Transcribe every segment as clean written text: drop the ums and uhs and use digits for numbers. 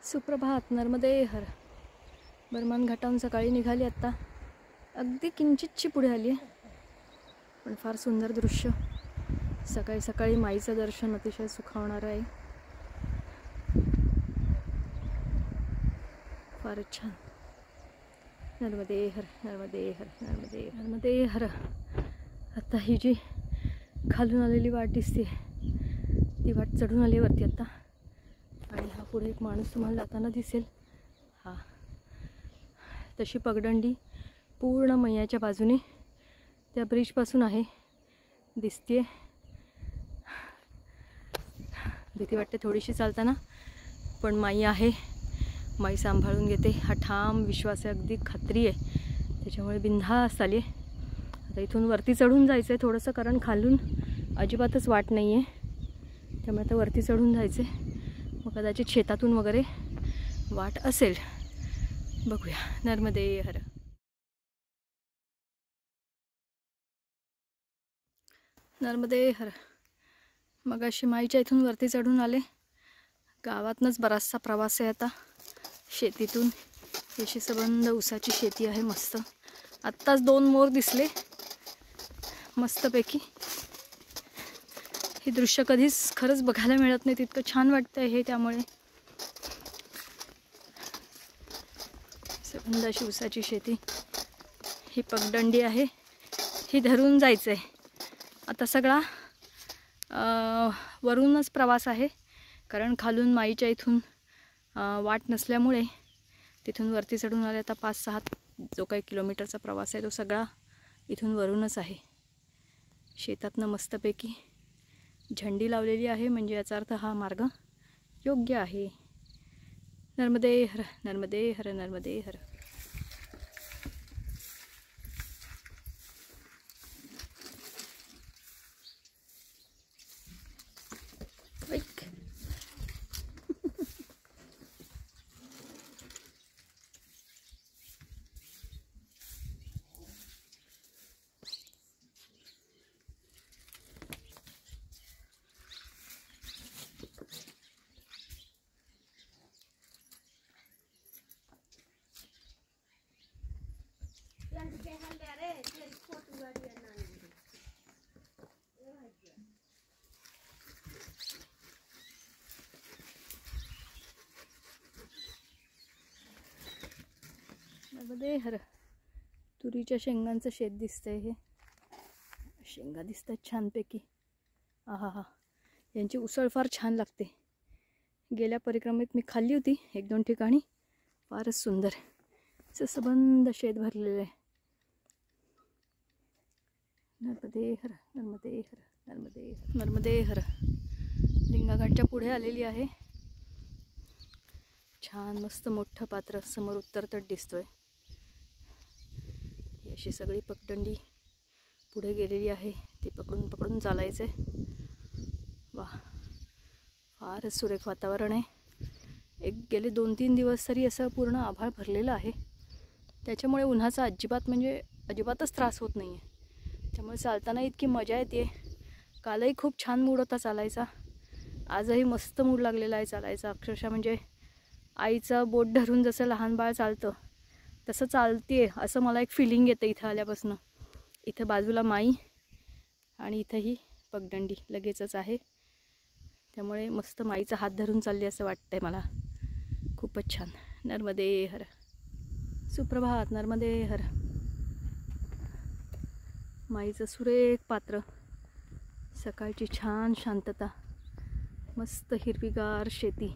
सुप्रभात. नर्मदे हर. बर्मान घाटाहून सकाळी निघाली. आत्ता अगदी किंचितची पुढे आली आहे, पण फार सुंदर दृश्य. सकाळी सकाळी माईचं दर्शन अतिशय सुखावणारं आहे. फारच छान. नर्मदे हर, नर्मदे हर, नर्मदे नर्मदे हर. आता ही जी खालून आलेली वाट दिसते ती वाट चढून आली वरती आता. आणि हा पुढे एक माणूस तुम्हाला जाताना दिसेल. हा तशी पगडंडी पूर्ण मैयाच्या बाजूने त्या ब्रिजपासून आहे, दिसते. भीती वाटते थोडीशी चालताना, पण माई आहे, माई सांभाळून घेते. हा ठाम विश्वास आहे, अगदी खात्री आहे. त्याच्यामुळे बिनधास्त आली. आता इथून वरती चढून जायचं आहे थोडंसं, कारण खालून अजिबातच वाट नाही आहे. त्यामुळे आता वरती चढून जायचं आहे. मग कदाचित शेतातून वगैरे वाट असेल, बघूया. नर्मदे हर. नर्मदे हर. मग अशी माईच्या इथून वरती चढून आले. गावातनंच बराचसा प्रवास आहे आता. शेतीतून अशी सबंध ऊसाची शेती आहे मस्त. आत्ताच 2 मोर दिसले मस्तपैकी. हे दृश्य कधीच खरंच बघायला मिळत नाही, तितकं छान वाटतं हे. त्यामुळे सबंध अशी ऊसाची शेती. ही पगडंडी आहे, ही धरून जायचं आहे. आता सगळा वरूनच प्रवास आहे, कारण खालून माईच्या इथून वाट नसल्यामुळे तिथून वरती चढून आले. आता 5-6 जो काही किलोमीटरचा प्रवास आहे तो सगळा इथून वरूनच आहे. शेतातनं मस्तपैकी झंडी लावलेली आहे, म्हणजे याचा अर्थ हा मार्ग योग्य आहे. नर्मदे हर, नर्मदे हर, नर्मदे हर. नर्मदे हर. तुरीच्या शेंगांचं शेत दिसतंय. हे शेंगा दिसतात छानपैकी. आहा हा, यांची उसळ फार छान लागते. गेल्या परिक्रमेत मी खाल्ली होती 1-2 ठिकाणी. फारच सुंदर असं सबंध शेत भरलेलं आहे. नर्मदे हर, नर्मदे हर, नर्मदे हर, नर्मदे हर. लिंगाघाटच्या पुढे आलेली आहे. छान मस्त मोठं पात्र समोर उत्तरतट दिसतोय. अशी सगळी पगडंडी पुढे गेलेली आहे. ती पकडून पकडून चालायचं आहे. वा, फारच सुरेख वातावरण आहे. गेले 2-3 दिवस तरी असं पूर्ण आभाळ भरलेलं आहे. त्याच्यामुळे उन्हाचा अजिबातच त्रास होत नाही आहे. त्यामुळे चालताना इतकी मजा येते. कालही खूप छान मूड होता चालायचा. आजही मस्त मूड लागलेला आहे चालायचा. अक्षरशः म्हणजे आईचं बोट धरून जसं लहान बाळ चालतं तसं चालते असं मला एक फिलिंग येतं इथं आल्यापासून. इथं बाजूला माई आणि इथंही पगडंडी लगेचच आहे. त्यामुळे मस्त माईचा हात धरून चालली असं वाटतंय मला. खूपच छान. नर्मदे हर. सुप्रभात. नर्मदे हर. माईचं सुरेख पात्र. सकाळची छान शांतता, मस्त हिरवीगार शेती.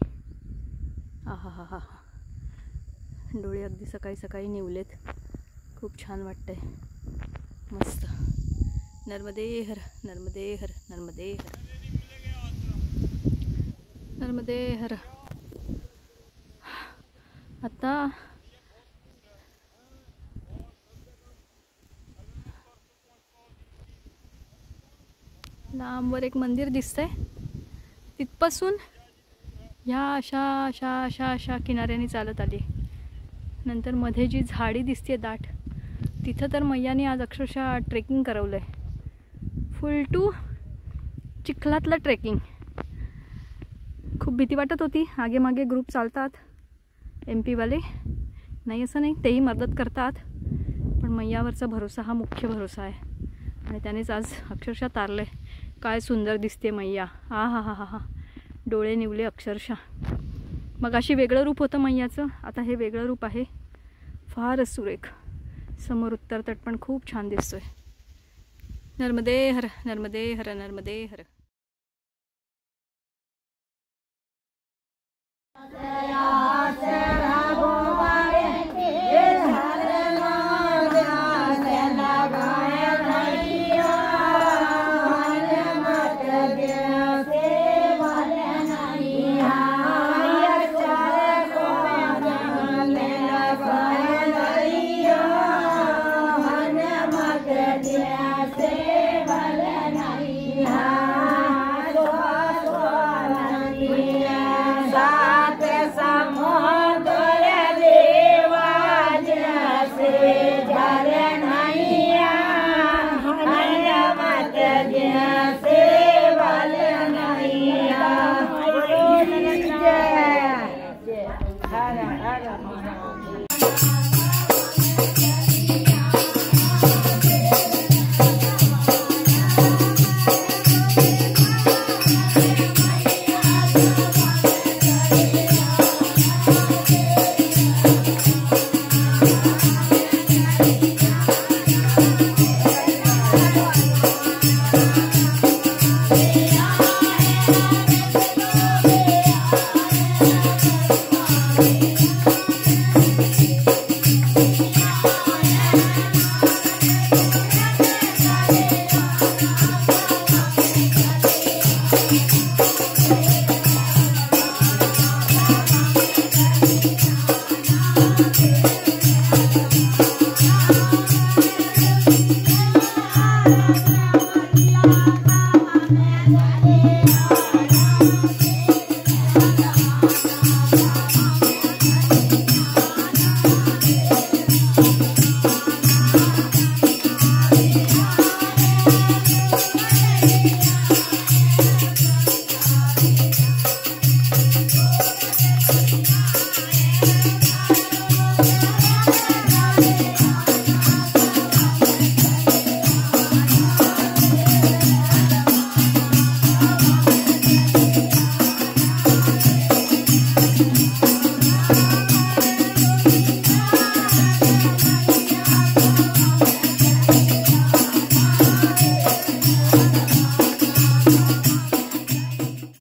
आहा हा हा. डोळे अगदी सकाळी सकाळी निवलेत. खूप छान वाटतंय. मस्त. नर्मदे हर, नर्मदे हर, नर्मदे हर, नर्मदे हर. आता लांबवर एक मंदिर दिसतंय. तिथपासून ह्या अशा किनाऱ्याने चालत आली. नंतर मध्ये जी झाडी दिसते दाट, तिथं तर मैयाने आज अक्षरशः ट्रेकिंग करवलं आहे. फुल टू चिखलातलं ट्रेकिंग. खूप भीती वाटत होती. आगे मागे ग्रुप चालतात, MP वाले नाही असं नाही, तेही मदत करतात, पण मैयावरचा भरोसा हा मुख्य भरोसा आहे. आणि त्यानेच आज अक्षरशः तारले. काय सुंदर दिसते मैया. हा हा हा हा हा, डोळे निवले अक्षरशः. मग अशी वेगळं रूप होतं मैयाचं, आता हे वेगळं रूप आहे. फारच सुरेख. समोर उत्तर तट पण खूप छान दिसतोय. नर्मदे हर, नर्मदे हर, नर्मदे हर.